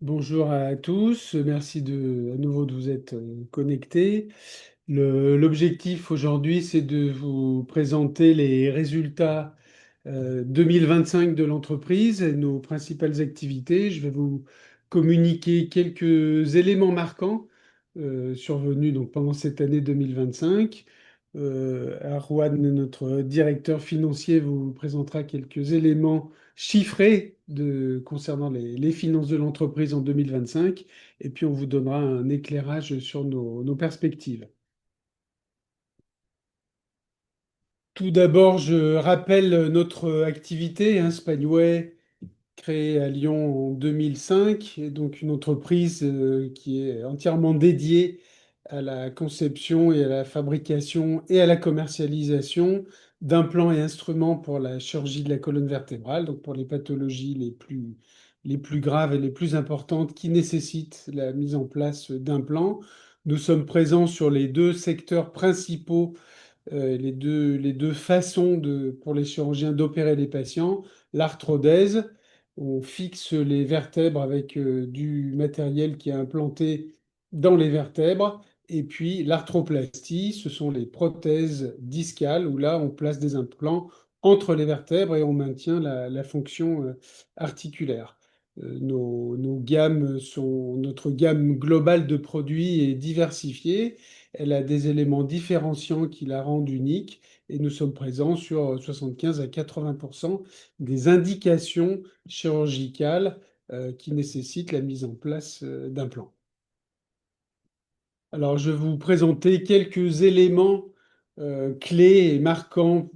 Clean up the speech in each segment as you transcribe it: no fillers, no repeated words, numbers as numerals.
Bonjour à tous, merci à nouveau de vous être connectés. L'objectif aujourd'hui, c'est de vous présenter les résultats 2025 de l'entreprise et nos principales activités. Je vais vous communiquer quelques éléments marquants survenus donc pendant cette année 2025. Arwan, notre directeur financier, vous présentera quelques éléments chiffrés concernant les finances de l'entreprise en 2025. Et puis, on vous donnera un éclairage sur nos perspectives. Tout d'abord, je rappelle notre activité, Spanway, créée à Lyon en 2005, et donc une entreprise qui est entièrement dédiée à la conception et à la fabrication et à la commercialisation d'implants et instruments pour la chirurgie de la colonne vertébrale, donc pour les pathologies les plus graves et les plus importantes qui nécessitent la mise en place d'implants. Nous sommes présents sur les deux secteurs principaux, les deux façons pour les chirurgiens d'opérer les patients. L'arthrodèse, on fixe les vertèbres avec du matériel qui est implanté dans les vertèbres. Et puis l'arthroplastie, ce sont les prothèses discales où là, on place des implants entre les vertèbres et on maintient la fonction articulaire. Notre gamme globale de produits est diversifiée. Elle a des éléments différenciants qui la rendent unique et nous sommes présents sur 75 à 80% des indications chirurgicales qui nécessitent la mise en place d'implants. Alors, je vais vous présenter quelques éléments clés et marquants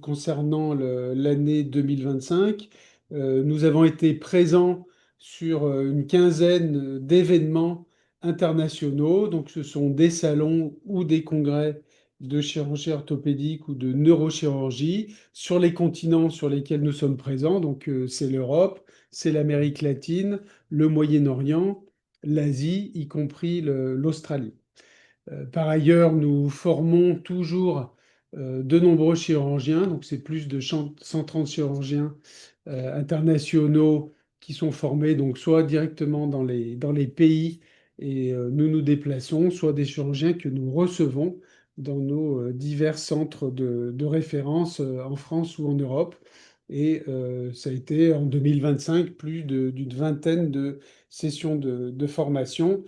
concernant l'année 2025. Nous avons été présents sur une quinzaine d'événements internationaux. Donc, ce sont des salons ou des congrès de chirurgie orthopédique ou de neurochirurgie sur les continents sur lesquels nous sommes présents. Donc, c'est l'Europe, c'est l'Amérique latine, le Moyen-Orient, l'Asie, y compris l'Australie. Par ailleurs, nous formons toujours de nombreux chirurgiens, donc c'est plus de 130 chirurgiens internationaux qui sont formés, donc soit directement dans les pays et nous nous déplaçons, soit des chirurgiens que nous recevons dans nos divers centres de référence en France ou en Europe. Et ça a été en 2025 d'une vingtaine de sessions de formation.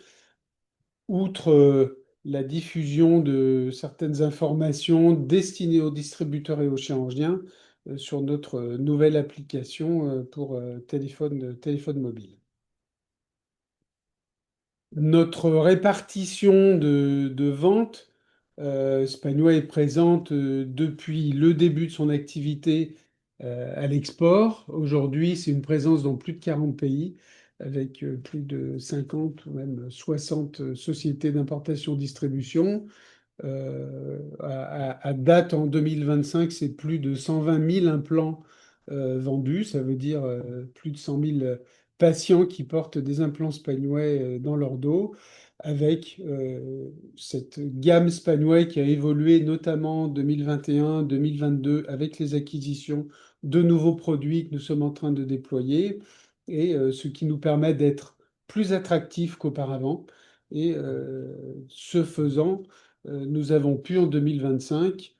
Outre la diffusion de certaines informations destinées aux distributeurs et aux chirurgiens sur notre nouvelle application pour téléphone mobile. Notre répartition de vente, Spanway est présente depuis le début de son activité à l'export. Aujourd'hui, c'est une présence dans plus de 40 pays, avec plus de 50 ou même 60 sociétés d'importation-distribution. À date, en 2025, c'est plus de 120 000 implants vendus. Ça veut dire plus de 100 000 patients qui portent des implants Spanway dans leur dos, avec cette gamme Spanway qui a évolué notamment en 2021, 2022, avec les acquisitions de nouveaux produits que nous sommes en train de déployer, et ce qui nous permet d'être plus attractifs qu'auparavant. Et ce faisant, nous avons pu en 2025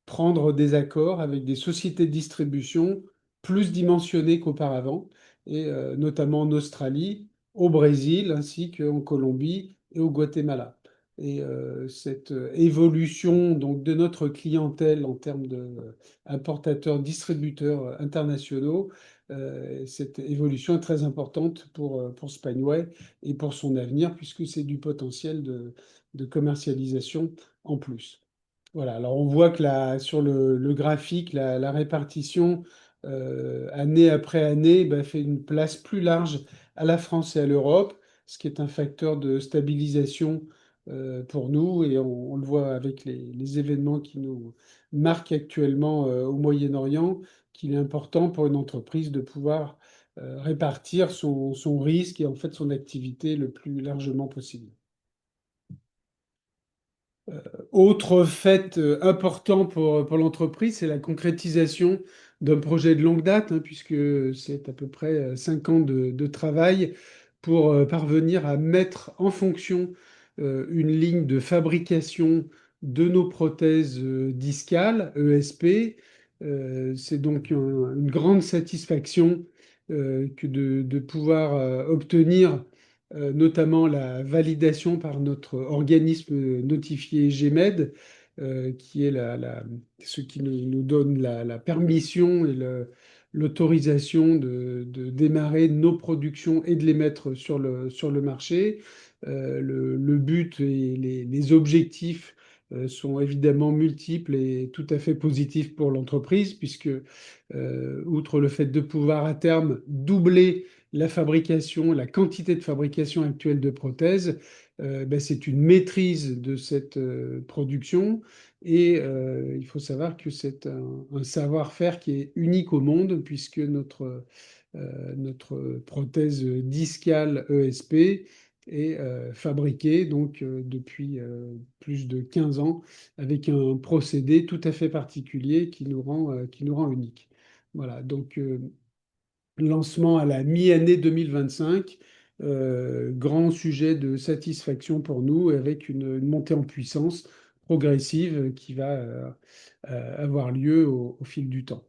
prendre des accords avec des sociétés de distribution plus dimensionnées qu'auparavant, et notamment en Australie, au Brésil, ainsi qu'en Colombie et au Guatemala. Et cette évolution donc, de notre clientèle en termes d'importateurs, distributeurs internationaux, cette évolution est très importante pour Spanway et pour son avenir, puisque c'est du potentiel de commercialisation en plus. Voilà, alors on voit que sur le graphique, la répartition année après année fait une place plus large à la France et à l'Europe, ce qui est un facteur de stabilisation pour nous. Et on le voit avec les événements qui nous marquent actuellement au Moyen-Orient, qu'il est important pour une entreprise de pouvoir répartir son risque et en fait son activité le plus largement possible. Autre fait important pour l'entreprise, c'est la concrétisation d'un projet de longue date, puisque c'est à peu près 5 ans de travail pour parvenir à mettre en fonction une ligne de fabrication de nos prothèses discales, ESP. C'est donc une grande satisfaction que de pouvoir obtenir notamment la validation par notre organisme notifié GMED, qui est ce qui nous donne la permission et l'autorisation de démarrer nos productions et de les mettre sur le marché. Le but et les objectifs sont évidemment multiples et tout à fait positifs pour l'entreprise, puisque outre le fait de pouvoir à terme doubler la fabrication, la quantité de fabrication actuelle de prothèses, ben, c'est une maîtrise de cette production. Et il faut savoir que c'est un savoir-faire qui est unique au monde, puisque notre prothèse discale ESP est fabriquée donc, depuis plus de 15 ans avec un procédé tout à fait particulier qui nous rend unique. Voilà, donc lancement à la mi-année 2025, grand sujet de satisfaction pour nous avec une montée en puissance progressive qui va avoir lieu au fil du temps.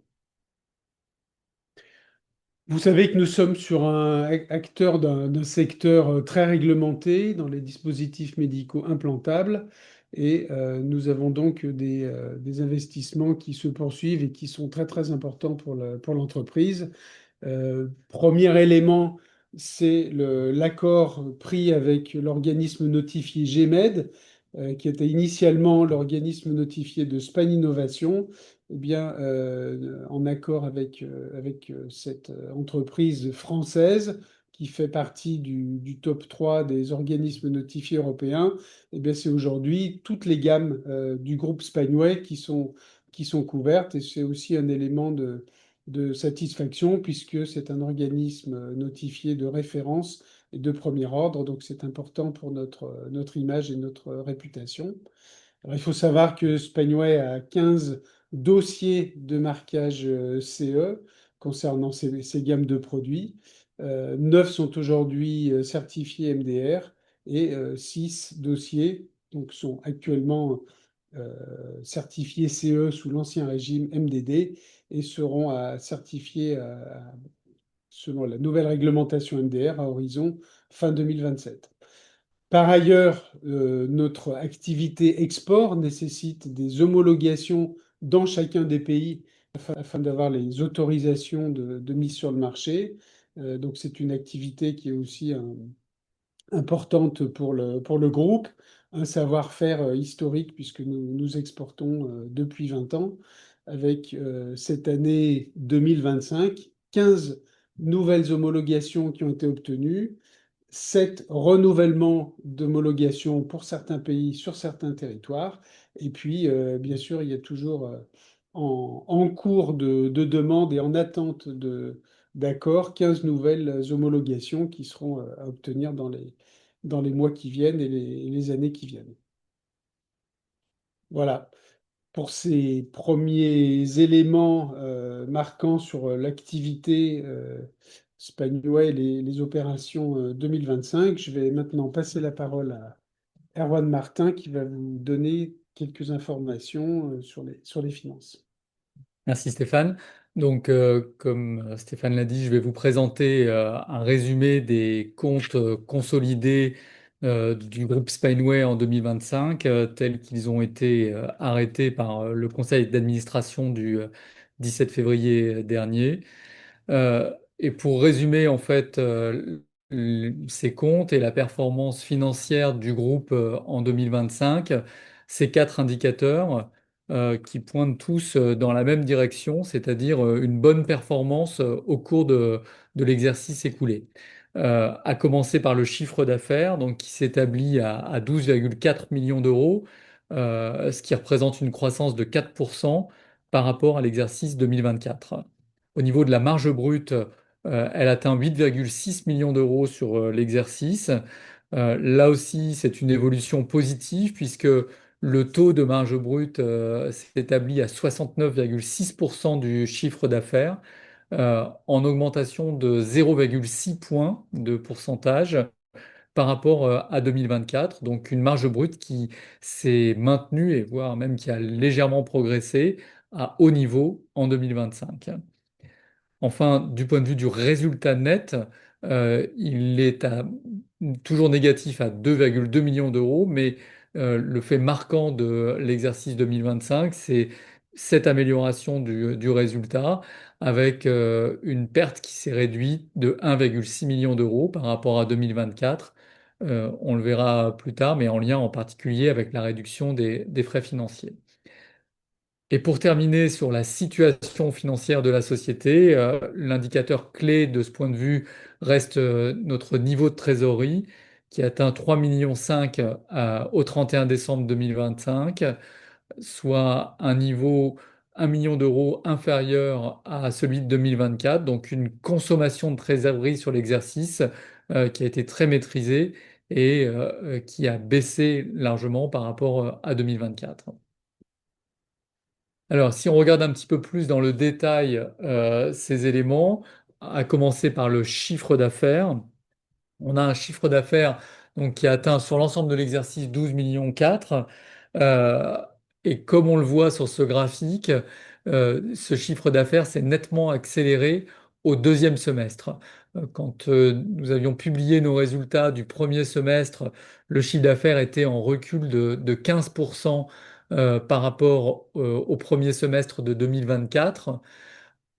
Vous savez que nous sommes sur un acteur d'un secteur très réglementé dans les dispositifs médicaux implantables et nous avons donc des investissements qui se poursuivent et qui sont très très importants pour l'entreprise. Premier élément, c'est l'accord pris avec l'organisme notifié GMED, qui était initialement l'organisme notifié de Span Innovation. Eh bien, en accord avec cette entreprise française qui fait partie du top 3 des organismes notifiés européens, eh bien, c'est aujourd'hui toutes les gammes du groupe Spanway qui sont couvertes et c'est aussi un élément de satisfaction puisque c'est un organisme notifié de référence et de premier ordre, donc c'est important pour notre image et notre réputation. Alors, il faut savoir que Spanway a 15 dossiers de marquage CE concernant ces gammes de produits. 9 sont aujourd'hui certifiés MDR et 6 dossiers donc, sont actuellement certifiés CE sous l'ancien régime MDD et seront certifiés selon la nouvelle réglementation MDR à horizon fin 2027. Par ailleurs, notre activité export nécessite des homologations dans chacun des pays afin d'avoir les autorisations de mise sur le marché. Donc c'est une activité qui est aussi importante pour le groupe, un savoir-faire historique puisque nous exportons depuis 20 ans, avec cette année 2025, 15 nouvelles homologations qui ont été obtenues, 7 renouvellements d'homologation pour certains pays sur certains territoires, et puis bien sûr il y a toujours en cours de demande et en attente d'accord, 15 nouvelles homologations qui seront à obtenir dans les mois qui viennent et les années qui viennent. Voilà, pour ces premiers éléments marquants sur l'activité Spanway, les opérations 2025, je vais maintenant passer la parole à Erwan Martin qui va vous donner quelques informations sur les finances. Merci Stéphane. Donc, comme Stéphane l'a dit, je vais vous présenter un résumé des comptes consolidés du groupe Spineway en 2025, tels qu'ils ont été arrêtés par le conseil d'administration du 17 février dernier. Et pour résumer en fait ces comptes et la performance financière du groupe en 2025, ces quatre indicateurs qui pointent tous dans la même direction, c'est-à-dire une bonne performance au cours de l'exercice écoulé. À commencer par le chiffre d'affaires, donc qui s'établit à 12,4 millions d'euros, ce qui représente une croissance de 4% par rapport à l'exercice 2024. Au niveau de la marge brute, elle atteint 8,6 millions d'euros sur l'exercice. Là aussi, c'est une évolution positive puisque le taux de marge brute s'établit à 69,6% du chiffre d'affaires, en augmentation de 0,6 points de pourcentage par rapport à 2024. Donc une marge brute qui s'est maintenue et voire même qui a légèrement progressé à haut niveau en 2025. Enfin, du point de vue du résultat net, il est toujours négatif à 2,2 millions d'euros, mais le fait marquant de l'exercice 2025, c'est cette amélioration du résultat avec une perte qui s'est réduite de 1,6 million d'euros par rapport à 2024. On le verra plus tard, mais en lien en particulier avec la réduction des frais financiers. Et pour terminer sur la situation financière de la société, l'indicateur clé de ce point de vue reste notre niveau de trésorerie qui atteint 3,5 millions au 31 décembre 2025, soit un niveau 1 million d'euros inférieur à celui de 2024, donc une consommation de trésorerie sur l'exercice qui a été très maîtrisée et qui a baissé largement par rapport à 2024. Alors, si on regarde un petit peu plus dans le détail ces éléments, à commencer par le chiffre d'affaires, on a un chiffre d'affaires donc, qui a atteint sur l'ensemble de l'exercice 12,4 millions. Euh, et comme on le voit sur ce graphique, ce chiffre d'affaires s'est nettement accéléré au deuxième semestre. Quand nous avions publié nos résultats du premier semestre, le chiffre d'affaires était en recul de 15% par rapport au premier semestre de 2024.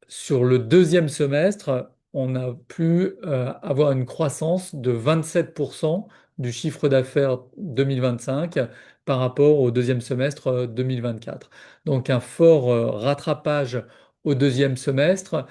Sur le deuxième semestre, on a pu avoir une croissance de 27% du chiffre d'affaires 2025 par rapport au deuxième semestre 2024. Donc un fort rattrapage au deuxième semestre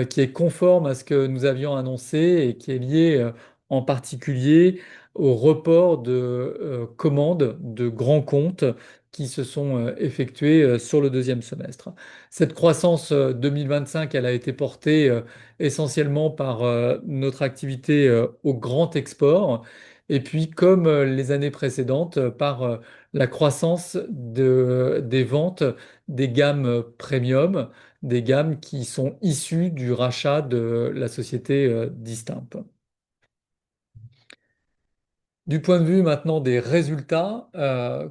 qui est conforme à ce que nous avions annoncé et qui est lié en particulier au report de commandes de grands comptes qui se sont effectués sur le deuxième semestre. Cette croissance 2025, elle a été portée essentiellement par notre activité au grand export et puis comme les années précédentes, par la croissance des ventes des gammes premium, des gammes qui sont issues du rachat de la société Distimp. Du point de vue maintenant des résultats,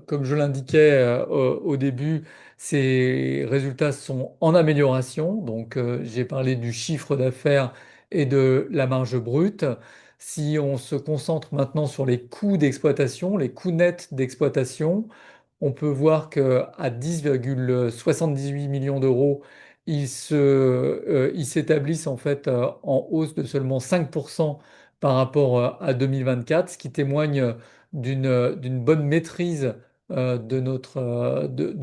comme je l'indiquais au début, ces résultats sont en amélioration. Donc, j'ai parlé du chiffre d'affaires et de la marge brute. Si on se concentre maintenant sur les coûts d'exploitation, les coûts nets d'exploitation, on peut voir qu'à 10,78 millions d'euros, ils s'établissent en fait en hausse de seulement 5% par rapport à 2024, ce qui témoigne d'une bonne maîtrise de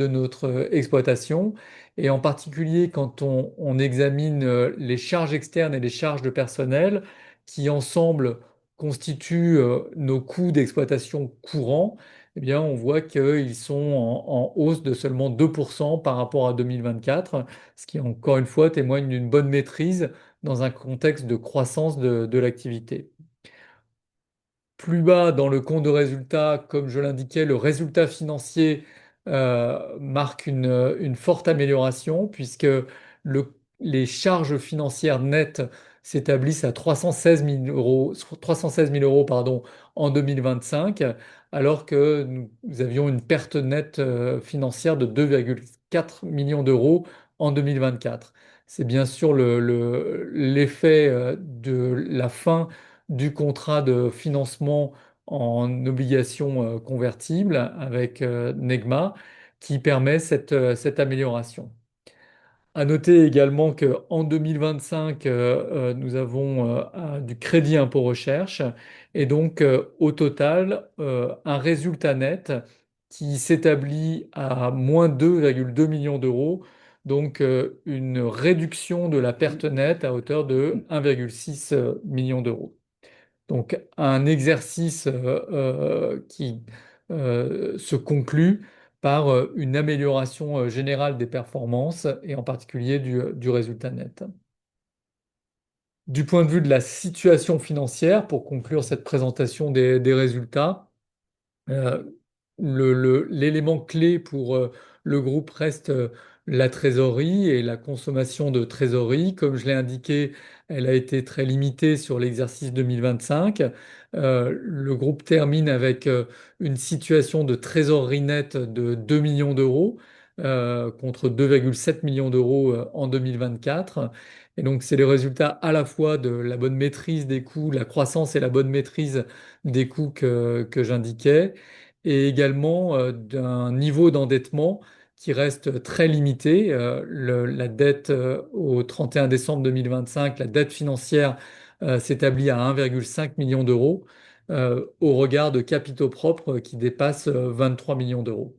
notre exploitation. Et en particulier, quand on examine les charges externes et les charges de personnel, qui ensemble constituent nos coûts d'exploitation courants, eh bien, on voit qu'ils sont en hausse de seulement 2% par rapport à 2024, ce qui, encore une fois, témoigne d'une bonne maîtrise dans un contexte de croissance de l'activité. Plus bas dans le compte de résultat, comme je l'indiquais, le résultat financier marque une forte amélioration puisque les charges financières nettes s'établissent à 316 000 euros, 316 000 euros pardon, en 2025, alors que nous avions une perte nette financière de 2,4 millions d'euros en 2024. C'est bien sûr l'effet de la fin du contrat de financement en obligations convertibles avec Negma qui permet cette amélioration. À noter également qu'en 2025, nous avons du crédit impôt recherche et donc au total, un résultat net qui s'établit à moins 2,2 millions d'euros, donc une réduction de la perte nette à hauteur de 1,6 million d'euros. Donc un exercice qui se conclut par une amélioration générale des performances et en particulier du résultat net. Du point de vue de la situation financière, pour conclure cette présentation des résultats, euh, l'élément clé pour le groupe reste la trésorerie et la consommation de trésorerie. Comme je l'ai indiqué, elle a été très limitée sur l'exercice 2025. Le groupe termine avec une situation de trésorerie nette de 2 millions d'euros contre 2,7 millions d'euros en 2024. Et donc, c'est les résultats à la fois de la bonne maîtrise des coûts, la croissance et la bonne maîtrise des coûts que j'indiquais, et également d'un niveau d'endettement qui reste très limité. La dette au 31 décembre 2025, la dette financière s'établit à 1,5 million d'euros au regard de capitaux propres qui dépassent 23 millions d'euros.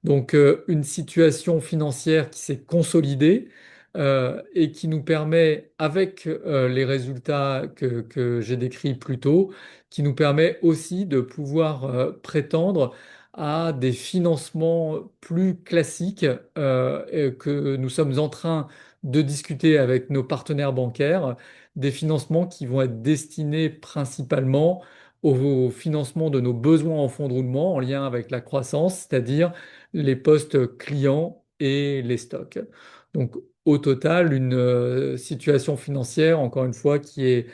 Donc, une situation financière qui s'est consolidée et qui nous permet, avec les résultats que j'ai décrits plus tôt, qui nous permet aussi de pouvoir prétendre à des financements plus classiques et que nous sommes en train de discuter avec nos partenaires bancaires, des financements qui vont être destinés principalement au financement de nos besoins en fonds de roulement en lien avec la croissance, c'est-à-dire les postes clients et les stocks. Donc, au total, une situation financière, encore une fois, qui est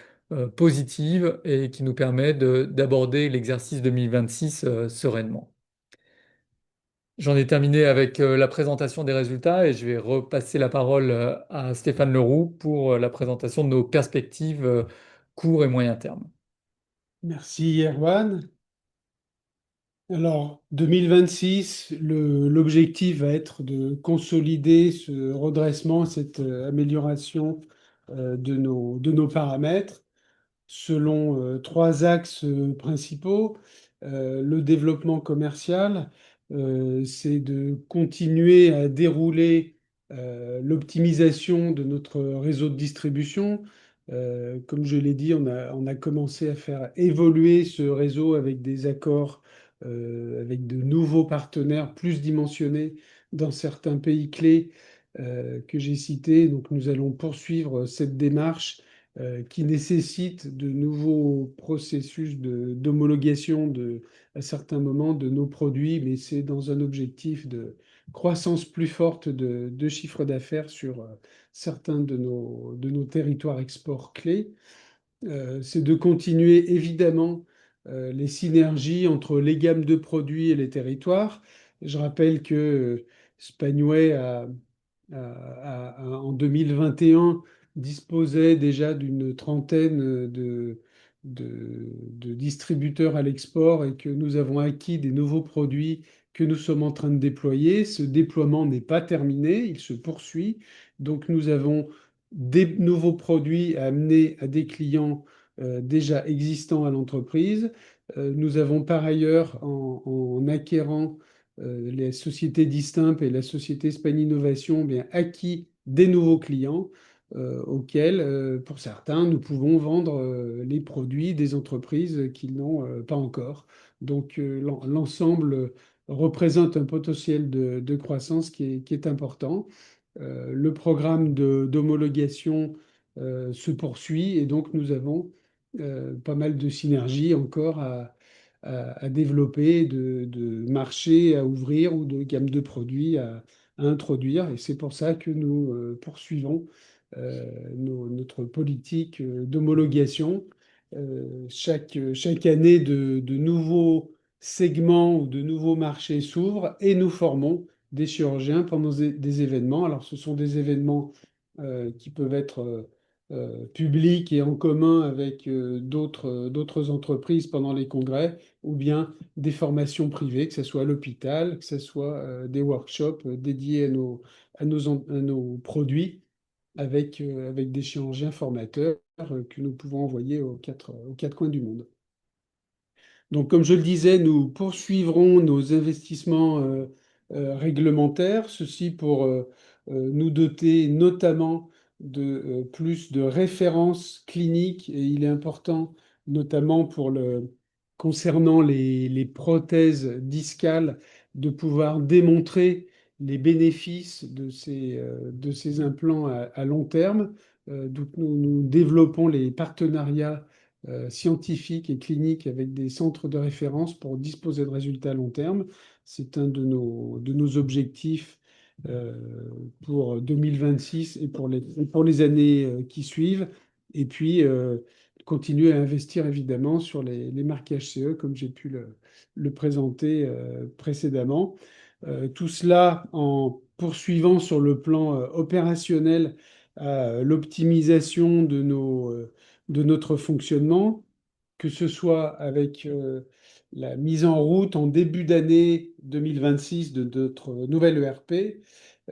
positive et qui nous permet d'aborder l'exercice 2026 sereinement. J'en ai terminé avec la présentation des résultats et je vais repasser la parole à Stéphane Leroux pour la présentation de nos perspectives court et moyen terme. Merci Erwan. Alors, 2026, l'objectif va être de consolider ce redressement, cette amélioration de nos paramètres selon trois axes principaux. Le développement commercial, c'est de continuer à dérouler l'optimisation de notre réseau de distribution. Comme je l'ai dit, on a commencé à faire évoluer ce réseau avec des accords, avec de nouveaux partenaires plus dimensionnés dans certains pays clés que j'ai cités. Donc nous allons poursuivre cette démarche qui nécessite de nouveaux processus d'homologation à certains moments de nos produits, mais c'est dans un objectif de croissance plus forte de chiffre d'affaires sur certains de nos territoires export clés. C'est de continuer évidemment les synergies entre les gammes de produits et les territoires. Je rappelle que Spanway en 2021 disposait déjà d'une trentaine de distributeurs à l'export et que nous avons acquis des nouveaux produits que nous sommes en train de déployer. Ce déploiement n'est pas terminé, il se poursuit. Donc nous avons des nouveaux produits à amener à des clients déjà existants à l'entreprise. Nous avons par ailleurs, en acquérant les sociétés Distimp et la société Spain Innovation, bien acquis des nouveaux clients auxquels, pour certains, nous pouvons vendre les produits des entreprises qui n'ont pas encore. Donc l'ensemble représente un potentiel de croissance qui est important. Le programme d'homologation se poursuit et donc nous avons pas mal de synergies encore à développer, de marchés à ouvrir ou de gamme de produits à introduire. Et c'est pour ça que nous poursuivons notre politique d'homologation. Chaque année, de nouveaux segments ou de nouveaux marchés s'ouvrent et nous formons des chirurgiens pendant des événements. Alors, ce sont des événements qui peuvent être publics et en commun avec d'autres entreprises pendant les congrès, ou bien des formations privées, que ce soit à l'hôpital, que ce soit des workshops dédiés à nos produits avec des chirurgiens formateurs que nous pouvons envoyer aux quatre coins du monde. Donc, comme je le disais, nous poursuivrons nos investissements réglementaires, ceci pour nous doter notamment de plus de références cliniques. Et il est important, notamment concernant les prothèses discales, de pouvoir démontrer les bénéfices de ces implants à long terme. Donc, nous développons les partenariats scientifiques et cliniques avec des centres de référence pour disposer de résultats à long terme. C'est un de nos objectifs euh, pour 2026 et pour les années qui suivent. Et puis, continuer à investir évidemment sur les marques HCE, comme j'ai pu le présenter précédemment. Tout cela en poursuivant sur le plan opérationnel l'optimisation de notre fonctionnement, que ce soit avec la mise en route en début d'année 2026 de notre nouvelle ERP,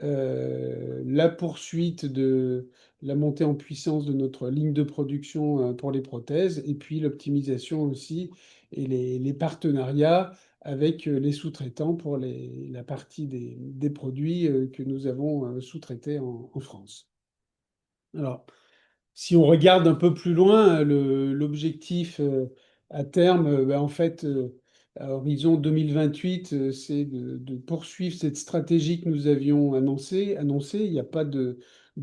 la poursuite de la montée en puissance de notre ligne de production pour les prothèses, et puis l'optimisation aussi et les partenariats avec les sous-traitants pour la partie des produits que nous avons sous-traités en France. Alors, si on regarde un peu plus loin, l'objectif à terme, ben, en fait, à horizon 2028, c'est de poursuivre cette stratégie que nous avions annoncée. Il n'y a pas de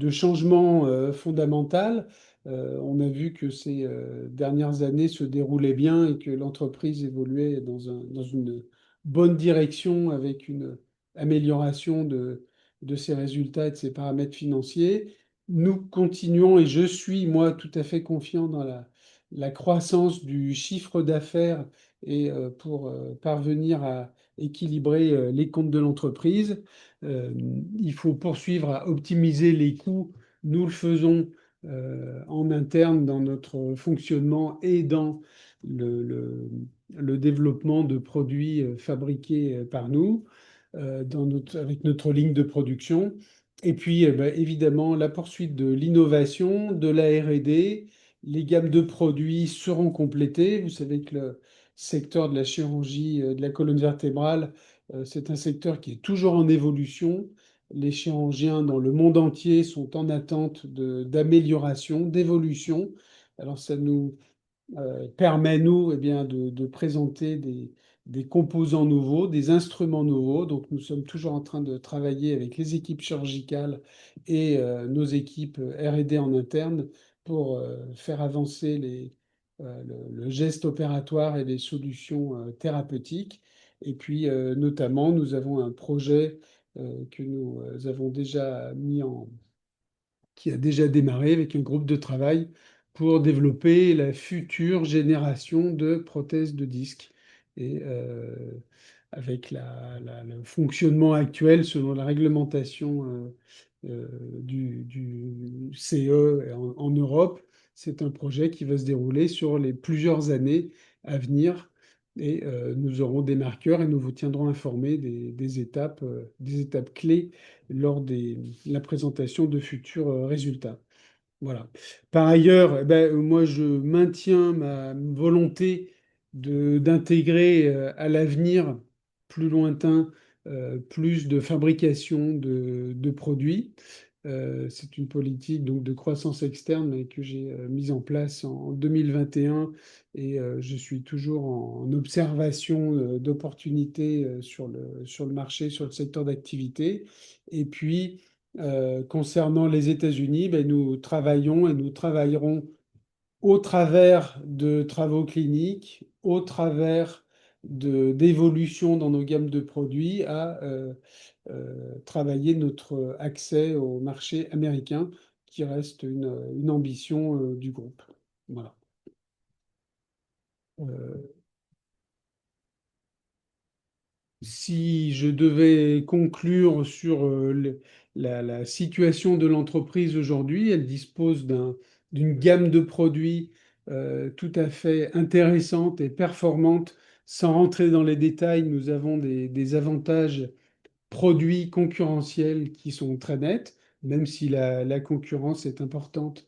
changement fondamental. On a vu que ces dernières années se déroulaient bien et que l'entreprise évoluait dans une bonne direction avec une amélioration de ses résultats et de ses paramètres financiers. Nous continuons et je suis, moi, tout à fait confiant dans la croissance du chiffre d'affaires et pour parvenir à équilibrer les comptes de l'entreprise. Euh, il faut poursuivre à optimiser les coûts. Nous le faisons en interne dans notre fonctionnement et dans le, le- le développement de produits fabriqués par nous avec notre ligne de production. Et puis, ben, évidemment, la poursuite de l'innovation, de la R&D. Les gammes de produits seront complétées. Vous savez que le secteur de la chirurgie de la colonne vertébrale, c'est un secteur qui est toujours en évolution. Les chirurgiens dans le monde entier sont en attente d'amélioration, d'évolution. Alors, ça nous permet, nous, eh bien, de présenter des composants nouveaux, des instruments nouveaux. Donc, nous sommes toujours en train de travailler avec les équipes chirurgicales et nos équipes R&D en interne pour faire avancer le geste opératoire et les solutions thérapeutiques. Et puis, notamment, nous avons un projet que nous avons déjà qui a déjà démarré avec un groupe de travail pour développer la future génération de prothèses de disque. Et avec le fonctionnement actuel selon la réglementation du CE en Europe, c'est un projet qui va se dérouler sur les plusieurs années à venir. Et nous aurons des marqueurs et nous vous tiendrons informés des étapes clés lors de la présentation de futurs résultats. Voilà. Par ailleurs, eh ben, moi, je maintiens ma volonté d'intégrer à l'avenir plus lointain plus de fabrication de produits. C'est une politique donc de croissance externe que j'ai mise en place en 2021 et je suis toujours en observation d'opportunités sur le marché, sur le secteur d'activité. Et puis, concernant les États-Unis, ben, nous travaillons et nous travaillerons au travers de travaux cliniques, au travers d'évolutions dans nos gammes de produits, à travailler notre accès au marché américain, qui reste une ambition du groupe. Voilà. Euh, Si je devais conclure sur la situation de l'entreprise aujourd'hui, elle dispose d'une gamme de produits tout à fait intéressante et performante. Sans rentrer dans les détails, nous avons des avantages produits concurrentiels qui sont très nets, même si la concurrence est importante.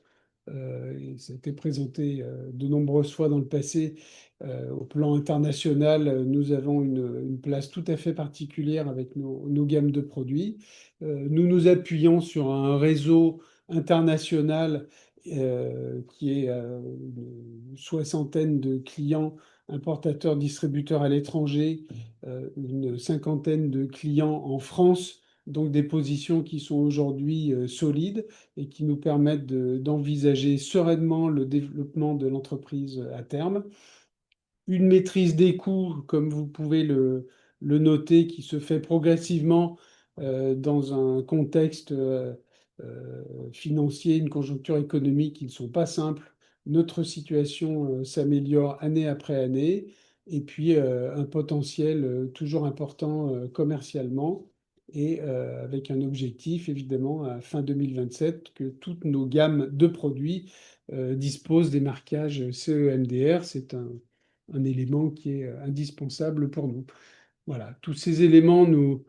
Et ça a été présenté de nombreuses fois dans le passé. Au plan international, nous avons une place tout à fait particulière avec nos gammes de produits. Nous nous appuyons sur un réseau international qui est une soixantaine de clients importateurs, distributeurs à l'étranger, une cinquantaine de clients en France, donc des positions qui sont aujourd'hui solides et qui nous permettent d'envisager sereinement le développement de l'entreprise à terme. Une maîtrise des coûts, comme vous pouvez le noter, qui se fait progressivement dans un contexte financier, une conjoncture économique qui ne sont pas simples. Notre situation s'améliore année après année, et puis un potentiel toujours important commercialement, et avec un objectif évidemment à fin 2027 que toutes nos gammes de produits disposent des marquages CE-MDR. C'est un élément qui est indispensable pour nous. Voilà, tous ces éléments nous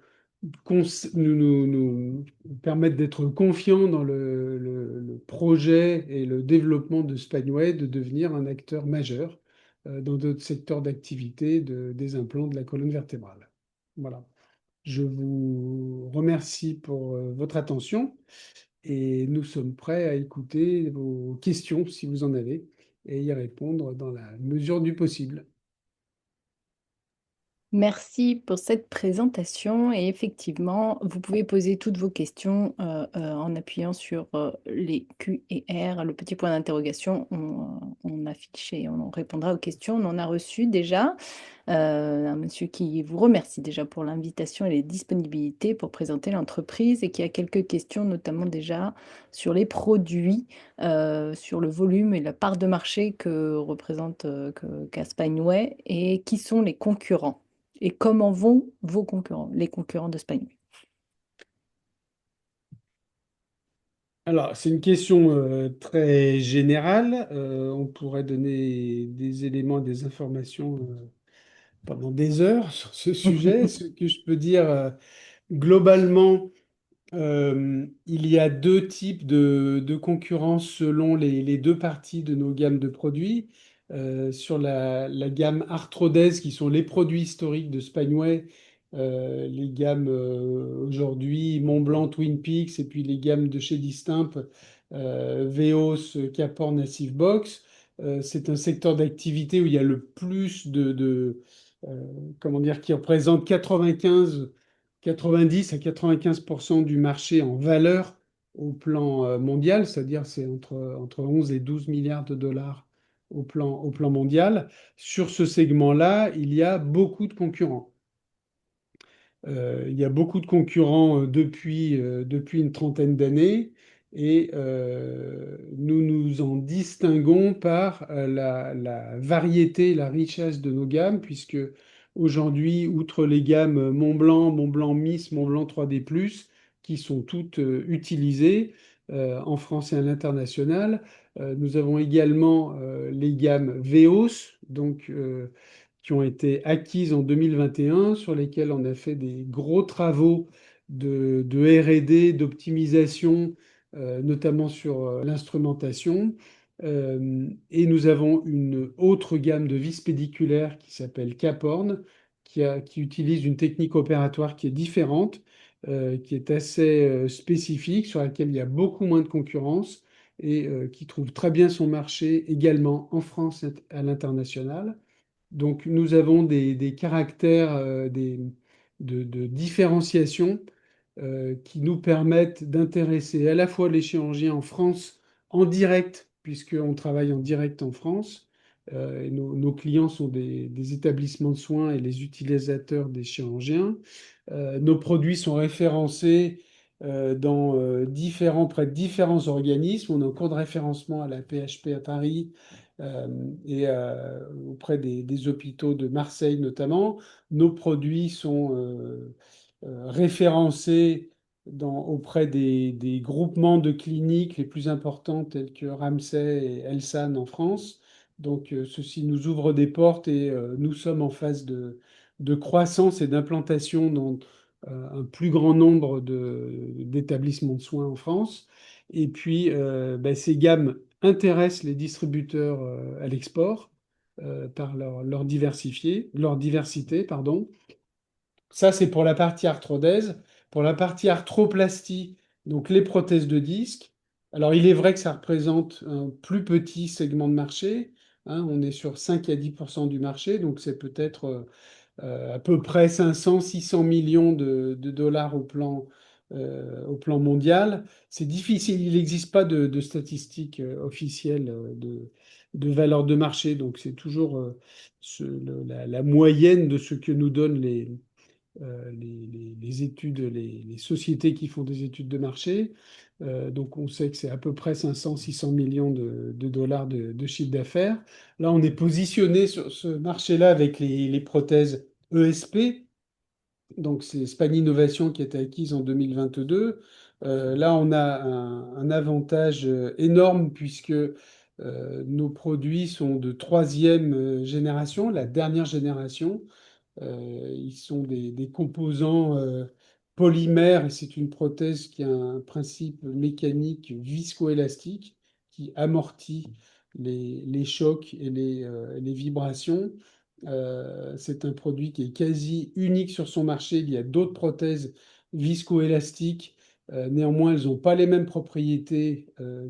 permettent d'être confiants dans le projet et le développement de Spanway, de devenir un acteur majeur dans d'autres secteurs d'activité des implants de la colonne vertébrale. Voilà. Je vous remercie pour votre attention et nous sommes prêts à écouter vos questions si vous en avez et y répondre dans la mesure du possible. Merci pour cette présentation et effectivement, vous pouvez poser toutes vos questions en appuyant sur les Q et R, le petit point d'interrogation. On affiche et on répondra aux questions. On en a reçu déjà un monsieur qui vous remercie déjà pour l'invitation et les disponibilités pour présenter l'entreprise et qui a quelques questions, notamment déjà sur les produits, sur le volume et la part de marché que représente qu'a Spineway et qui sont les concurrents. Et comment vont vos concurrents, les concurrents de Spineway? Alors, c'est une question très générale. On pourrait donner des éléments, des informations pendant des heures sur ce sujet. Ce que je peux dire globalement, il y a deux types de concurrence selon les deux parties de nos gammes de produits. Sur la gamme Arthrodèse, qui sont les produits historiques de Spanway, les gammes aujourd'hui Montblanc, Twin Peaks, et puis les gammes de chez Distimp, Veos, Capor, Massive Box. C'est un secteur d'activité où il y a le plus comment dire, qui représente 90 à 95% du marché en valeur au plan mondial, c'est-à-dire c'est entre 11 et 12 milliards de dollars au plan mondial. Sur ce segment-là, il y a beaucoup de concurrents. Il y a beaucoup de concurrents depuis une trentaine d'années et nous nous en distinguons par la variété, la richesse de nos gammes, puisque aujourd'hui, outre les gammes Montblanc, Montblanc Miss, Montblanc 3D+, qui sont toutes utilisées en France et à l'international, nous avons également les gammes Veos, donc qui ont été acquises en 2021, sur lesquelles on a fait des gros travaux de R&D, d'optimisation, notamment sur l'instrumentation. Et nous avons une autre gamme de vis pédiculaires qui s'appelle Caporn, qui utilise une technique opératoire qui est différente, qui est assez spécifique, sur laquelle il y a beaucoup moins de concurrence et qui trouve très bien son marché également en France et à l'international. Donc, nous avons des caractères de différenciation qui nous permettent d'intéresser à la fois les chirurgiens en France en direct, puisqu'on travaille en direct en France. Et nos clients sont des établissements de soins et les utilisateurs des chirurgiens. Nos produits sont référencés dans près de différents organismes. On est en cours de référencement à la PHP à Paris euh, et auprès des hôpitaux de Marseille notamment. Nos produits sont référencés auprès des groupements de cliniques les plus importants tels que Ramsay et Elsan en France. Donc, ceci nous ouvre des portes et nous sommes en phase de croissance et d'implantation dans un plus grand nombre d'établissements de soins en France. Et puis, ces gammes intéressent les distributeurs à l'export par leur diversité, pardon. Ça, c'est pour la partie arthrodèse. Pour la partie arthroplastie, donc les prothèses de disque, alors il est vrai que ça représente un plus petit segment de marché, hein, on est sur 5 à 10% du marché, donc c'est peut-être à peu près 500, 600 millions de dollars au plan mondial. C'est difficile, il n'existe pas de statistiques officielles de valeur de marché, donc c'est toujours la moyenne de ce que nous donnent les études, les sociétés qui font des études de marché. Donc on sait que c'est à peu près 500-600 millions de dollars de chiffre d'affaires. Là, on est positionné sur ce marché-là avec les prothèses ESP. Donc c'est Span Innovation qui a été acquise en 2022. Là, on a un avantage énorme puisque nos produits sont de troisième génération, la dernière génération. Ils sont des composants polymères et c'est une prothèse qui a un principe mécanique viscoélastique qui amortit les chocs et les vibrations. C'est un produit qui est quasi unique sur son marché. Il y a d'autres prothèses viscoélastiques. Néanmoins, elles n'ont pas les mêmes propriétés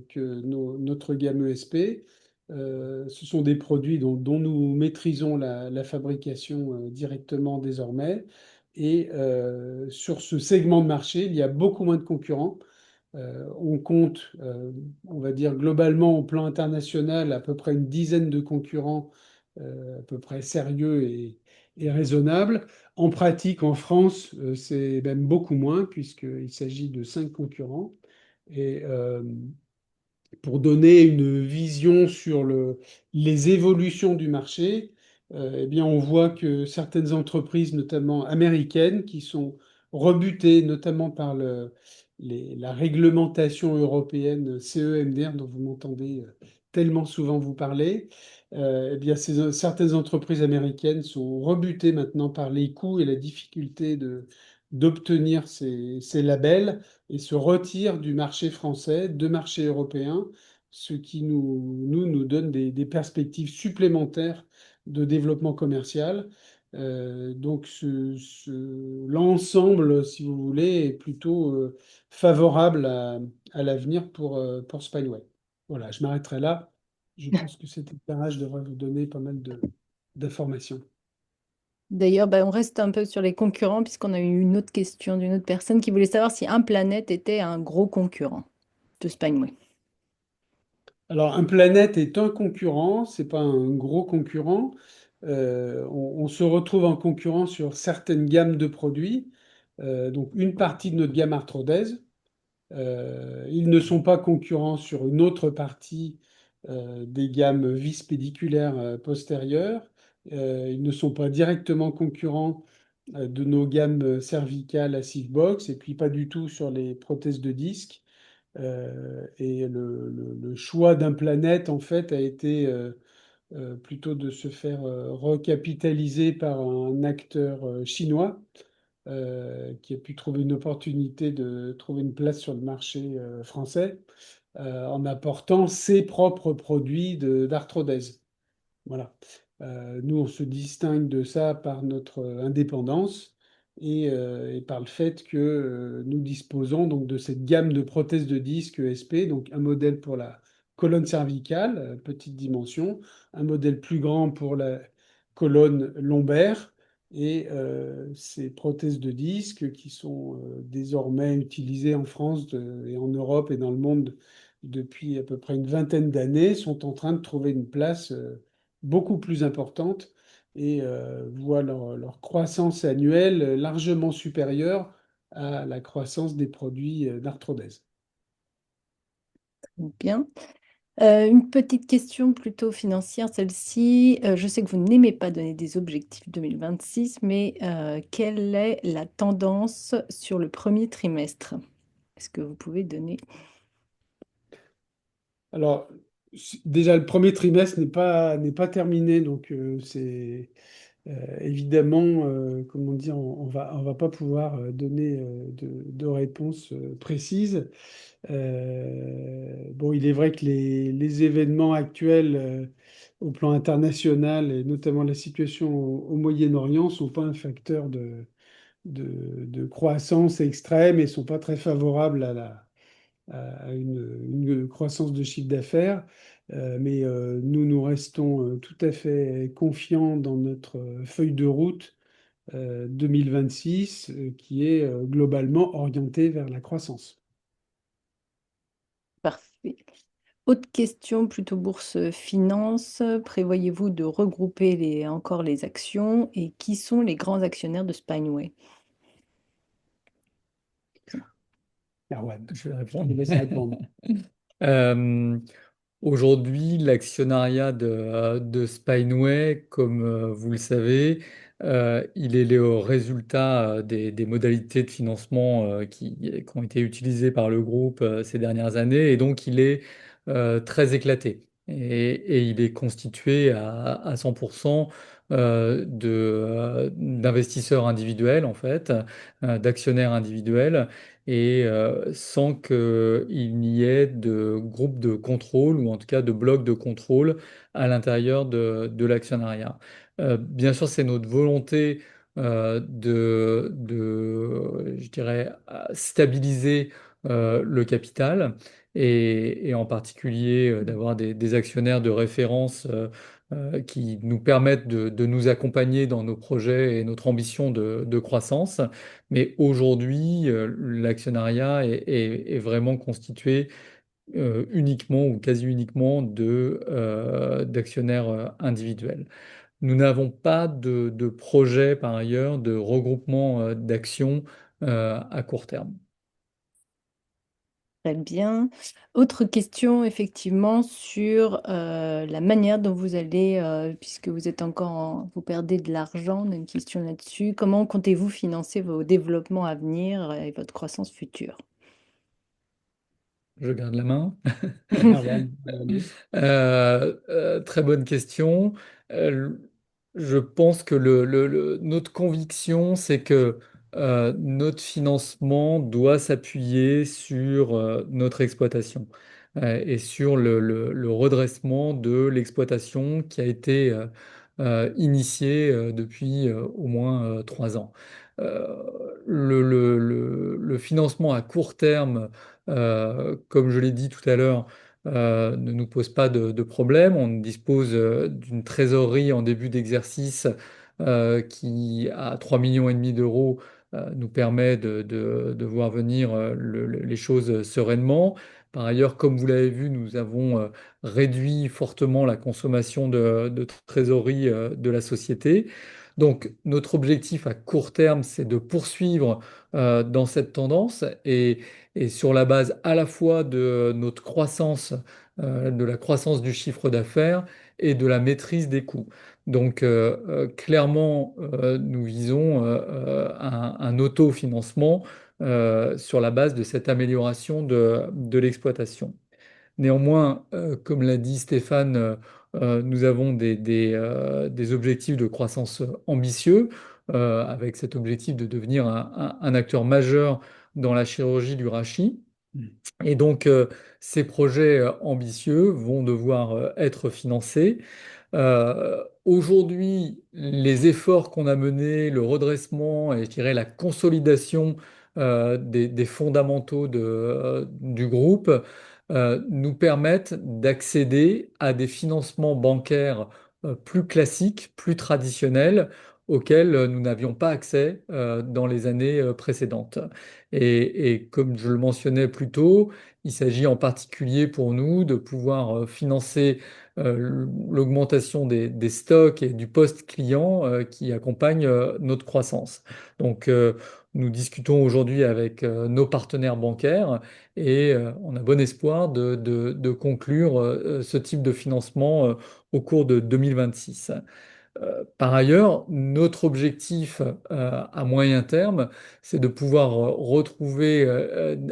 que notre gamme ESP. Ce sont des produits dont nous maîtrisons la fabrication directement désormais. Et sur ce segment de marché, il y a beaucoup moins de concurrents. On compte, on va dire globalement au plan international, à peu près une dizaine de concurrents à peu près sérieux et raisonnables. En pratique, en France, c'est même beaucoup moins, puisqu'il s'agit de 5 concurrents. Et pour donner une vision sur les évolutions du marché, eh bien, on voit que certaines entreprises, notamment américaines, qui sont rebutées notamment par la réglementation européenne CE-MDR, dont vous m'entendez tellement souvent vous parler, eh bien, certaines entreprises américaines sont rebutées maintenant par les coûts et la difficulté d'obtenir ces labels et se retirent du marché français, de marché européen, ce qui nous donne des perspectives supplémentaires de développement commercial. Donc l'ensemble, si vous voulez, est plutôt favorable à l'avenir pour Spineway. Voilà, je m'arrêterai là. Je pense que cet éclairage devrait vous donner pas mal d'informations. D'ailleurs, on reste un peu sur les concurrents puisqu'on a eu une autre question d'une autre personne qui voulait savoir si Implanète était un gros concurrent de Spineway. Alors, un Planète est un concurrent, c'est pas un gros concurrent. On se retrouve en concurrence sur certaines gammes de produits, donc une partie de notre gamme Arthrodèse. Ils ne sont pas concurrents sur une autre partie des gammes vis pédiculaires postérieures. Ils ne sont pas directement concurrents de nos gammes cervicales à Box et puis pas du tout sur les prothèses de disque. Et le choix d'un planète, en fait, a été plutôt de se faire recapitaliser par un acteur chinois qui a pu trouver une opportunité de trouver une place sur le marché français en apportant ses propres produits d'arthrodèse. Voilà. Nous, on se distingue de ça par notre indépendance et par le fait que nous disposons donc de cette gamme de prothèses de disque ESP, donc un modèle pour la colonne cervicale, petite dimension, un modèle plus grand pour la colonne lombaire, et ces prothèses de disque qui sont désormais utilisées en France et en Europe et dans le monde depuis à peu près une vingtaine d'années sont en train de trouver une place beaucoup plus importantes et voient leur croissance annuelle largement supérieure à la croissance des produits d'arthrodèse. Bien. Une petite question plutôt financière, celle-ci. Je sais que vous n'aimez pas donner des objectifs 2026, mais quelle est la tendance sur le premier trimestre? Est-ce que vous pouvez donner? Alors, déjà, le premier trimestre n'est pas terminé, donc c'est évidemment, comment dire, on va pas pouvoir donner de réponse précise. Bon, il est vrai que les événements actuels au plan international, et notamment la situation au Moyen-Orient, sont pas un facteur de croissance extrême et sont pas très favorables à une croissance de chiffre d'affaires. Mais nous restons tout à fait confiants dans notre feuille de route 2026, qui est globalement orientée vers la croissance. Parfait. Autre question, plutôt bourse finance. Prévoyez-vous de regrouper encore les actions et qui sont les grands actionnaires de Spineway? Erwan, Je vais je te répondre. laisse répondre. Euh, Aujourd'hui, l'actionnariat de Spineway, comme vous le savez, il est le résultat des modalités de financement qui ont été utilisées par le groupe ces dernières années, et donc il est très éclaté. Et il est constitué à 100% d'investisseurs individuels, en fait, d'actionnaires individuels et sans qu'il n'y ait de groupe de contrôle ou en tout cas de bloc de contrôle à l'intérieur de l'actionnariat. Bien sûr, c'est notre volonté je dirais, stabiliser le capital et en particulier d'avoir des actionnaires de référence qui nous permettent de nous accompagner dans nos projets et notre ambition de croissance. Mais aujourd'hui, l'actionnariat est vraiment constitué uniquement ou quasi uniquement d'actionnaires individuels. Nous n'avons pas de projet par ailleurs de regroupement d'actions à court terme. Très bien. Autre question, effectivement, sur la manière dont vous allez, puisque vous êtes vous perdez de l'argent, on a une question là-dessus. Comment comptez-vous financer vos développements à venir et votre croissance future? Je garde la main. Erwan, allez. Très bonne question. Euh, je pense que notre conviction, c'est que notre financement doit s'appuyer sur notre exploitation et sur le redressement de l'exploitation qui a été initiée depuis au moins 3 ans. Euh, le financement à court terme, comme je l'ai dit tout à l'heure, ne nous pose pas de problème. On dispose d'une trésorerie en début d'exercice qui, à 3,5 millions d'euros, nous permet de voir venir les choses sereinement. Par ailleurs, comme vous l'avez vu, nous avons réduit fortement la consommation de trésorerie de la société. Donc, notre objectif à court terme, c'est de poursuivre dans cette tendance et sur la base à la fois de notre croissance, de la croissance du chiffre d'affaires et de la maîtrise des coûts. Donc clairement, nous visons un autofinancement sur la base de cette amélioration de l'exploitation. Néanmoins, comme l'a dit Stéphane, nous avons des objectifs de croissance ambitieux, avec cet objectif de devenir un acteur majeur dans la chirurgie du rachis. Et donc, ces projets ambitieux vont devoir être financés. Aujourd'hui, les efforts qu'on a menés, le redressement et je dirais la consolidation des fondamentaux du groupe nous permettent d'accéder à des financements bancaires plus classiques, plus traditionnels, auxquels nous n'avions pas accès dans les années précédentes. Et comme je le mentionnais plus tôt, il s'agit en particulier pour nous de pouvoir financer l'augmentation des stocks et du post-client qui accompagne notre croissance. Donc, nous discutons aujourd'hui avec nos partenaires bancaires et on a bon espoir de conclure ce type de financement au cours de 2026. Par ailleurs, notre objectif à moyen terme, c'est de pouvoir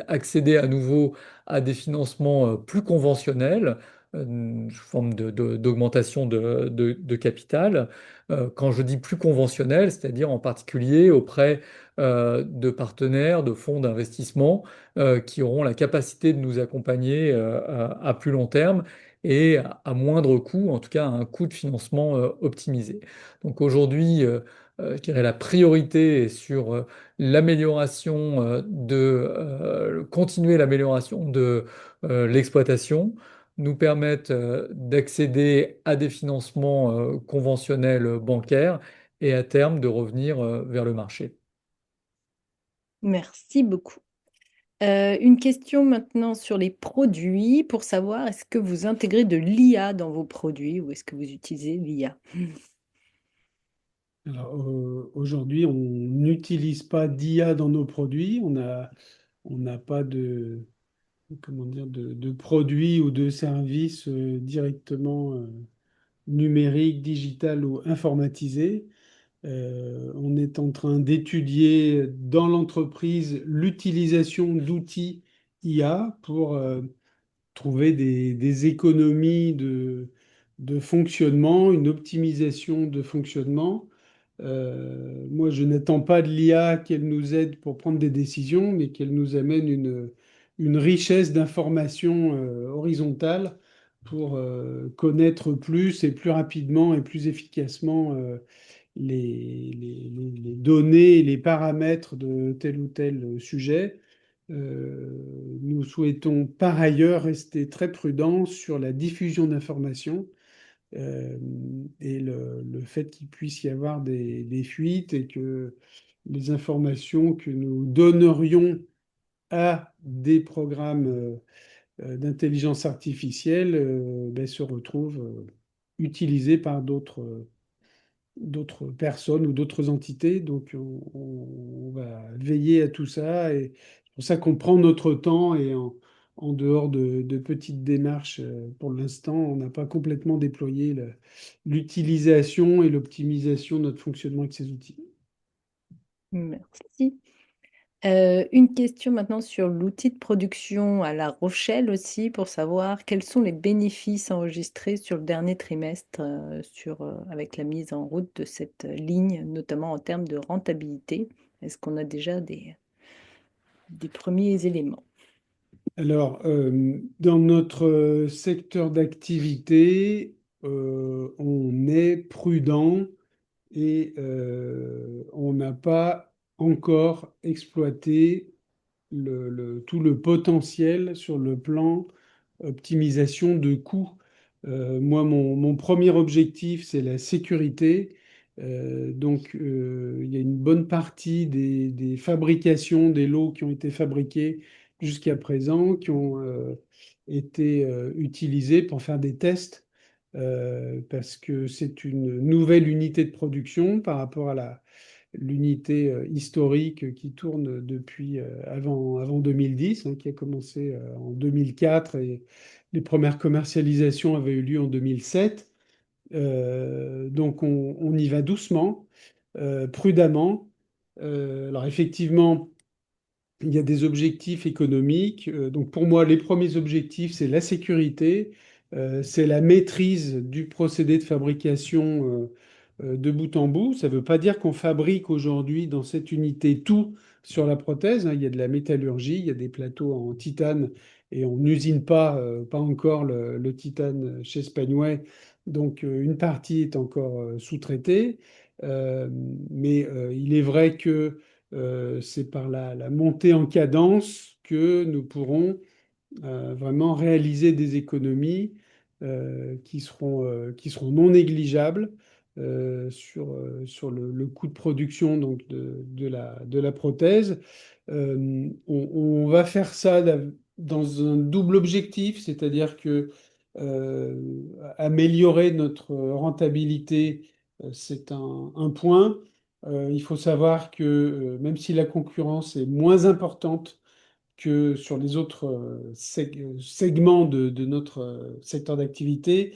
accéder à nouveau à des financements plus conventionnels, sous forme d'augmentation de capital. Quand je dis plus conventionnel, c'est-à-dire en particulier auprès de partenaires, de fonds d'investissement qui auront la capacité de nous accompagner à plus long terme et à moindre coût, en tout cas à un coût de financement optimisé. Donc aujourd'hui, je dirais la priorité est sur l'amélioration continuer l'amélioration de l'exploitation, nous permettre d'accéder à des financements conventionnels bancaires et à terme de revenir vers le marché. Merci beaucoup. Une question maintenant sur les produits pour savoir est-ce que vous intégrez de l'IA dans vos produits ou est-ce que vous utilisez l'IA? Alors, aujourd'hui, on n'utilise pas d'IA dans nos produits. On n'a pas de, comment dire, de produits ou de services directement numériques, digital ou informatisés. On est en train d'étudier dans l'entreprise l'utilisation d'outils IA pour trouver des économies de fonctionnement, une optimisation de fonctionnement. Moi, je n'attends pas de l'IA qu'elle nous aide pour prendre des décisions, mais qu'elle nous amène une richesse d'informations horizontales pour connaître plus et plus rapidement et plus efficacement les données et les paramètres de tel ou tel sujet. Nous souhaitons par ailleurs rester très prudents sur la diffusion d'informations euh, et le fait qu'il puisse y avoir des fuites et que les informations que nous donnerions à des programmes d'intelligence artificielle ben, se retrouvent utilisées par d'autres personnes ou d'autres entités. Donc, on va veiller à tout ça. Et c'est pour ça qu'on prend notre temps et en dehors de petites démarches, pour l'instant, on n'a pas complètement déployé l'utilisation et l'optimisation de notre fonctionnement avec ces outils. Merci. Une question maintenant sur l'outil de production à La Rochelle aussi, pour savoir quels sont les bénéfices enregistrés sur le dernier trimestre avec la mise en route de cette ligne, notamment en termes de rentabilité. Est-ce qu'on a déjà des premiers éléments? Alors, dans notre secteur d'activité, on est prudent et on n'a pas encore exploité tout le potentiel sur le plan optimisation de coûts. Moi, mon premier objectif, c'est la sécurité. Donc, il y a une bonne partie des fabrications, des lots qui ont été fabriqués jusqu'à présent, qui ont été utilisés pour faire des tests, parce que c'est une nouvelle unité de production par rapport à l'unité historique qui tourne depuis avant 2010, hein, qui a commencé en 2004 et les premières commercialisations avaient eu lieu en 2007. Donc on y va doucement, prudemment. Alors effectivement, il y a des objectifs économiques. Donc pour moi, les premiers objectifs, c'est la sécurité, c'est la maîtrise du procédé de fabrication de bout en bout. Ça ne veut pas dire qu'on fabrique aujourd'hui dans cette unité tout sur la prothèse, hein. Il y a de la métallurgie, il y a des plateaux en titane et on n'usine pas encore le titane chez Spanway. Donc une partie est encore sous-traitée. Euh, mais il est vrai que c'est par la montée en cadence que nous pourrons vraiment réaliser des économies qui seront non négligeables sur le coût de production donc de la prothèse. On va faire ça dans un double objectif, c'est-à-dire que améliorer notre rentabilité, c'est un point. Il faut savoir que même si la concurrence est moins importante que sur les autres segments de notre secteur d'activité,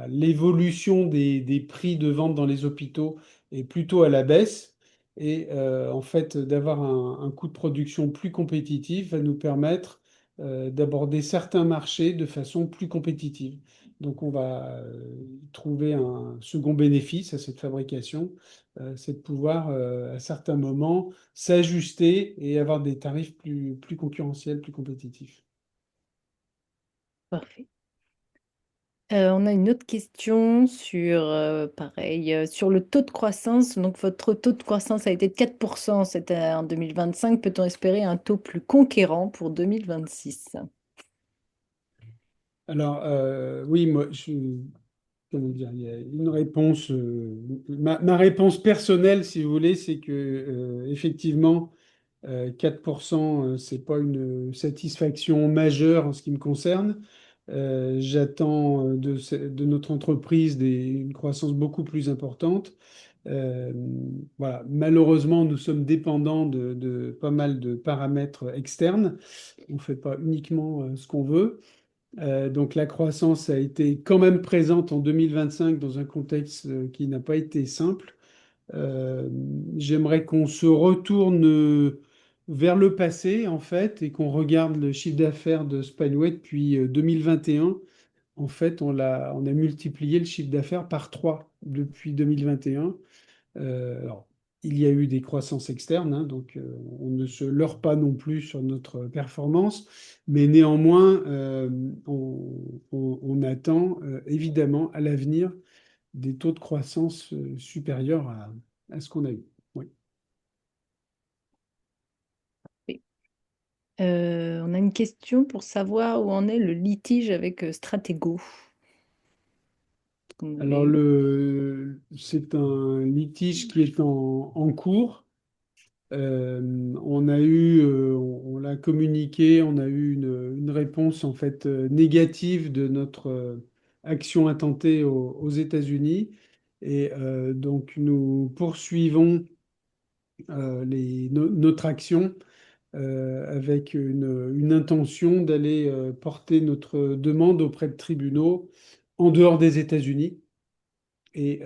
l'évolution des prix de vente dans les hôpitaux est plutôt à la baisse. Et en fait, d'avoir un coût de production plus compétitif va nous permettre d'aborder certains marchés de façon plus compétitive. Donc, on va trouver un second bénéfice à cette fabrication, c'est de pouvoir, à certains moments, s'ajuster et avoir des tarifs plus concurrentiels, plus compétitifs. Parfait. On a une autre question sur, pareil, sur le taux de croissance. Donc, votre taux de croissance a été de 4% en 2025. Peut-on espérer un taux plus conquérant pour 2026? Alors, oui, moi, comment dire, il y a une réponse. Ma réponse personnelle, si vous voulez, c'est que, effectivement, 4%, c'est pas une satisfaction majeure en ce qui me concerne. J'attends de notre entreprise une croissance beaucoup plus importante. Euh, voilà. Malheureusement, nous sommes dépendants de pas mal de paramètres externes. On ne fait pas uniquement ce qu'on veut. Donc la croissance a été quand même présente en 2025 dans un contexte qui n'a pas été simple. Euh, J'aimerais qu'on se retourne vers le passé, en fait, et qu'on regarde le chiffre d'affaires de Spanway depuis 2021. En fait, on a multiplié le chiffre d'affaires par 3 depuis 2021. Alors, il y a eu des croissances externes, hein, donc on ne se leurre pas non plus sur notre performance, mais néanmoins, on attend évidemment à l'avenir des taux de croissance supérieurs à ce qu'on a eu. Oui. Oui. On a une question pour savoir où en est le litige avec Stratego. Vous Alors, avez- c'est un litige qui est en cours. On l'a communiqué, on a eu une réponse en fait négative de notre action intentée aux États-Unis. Et donc, nous poursuivons notre action avec une intention d'aller porter notre demande auprès de tribunaux en dehors des États-Unis. Et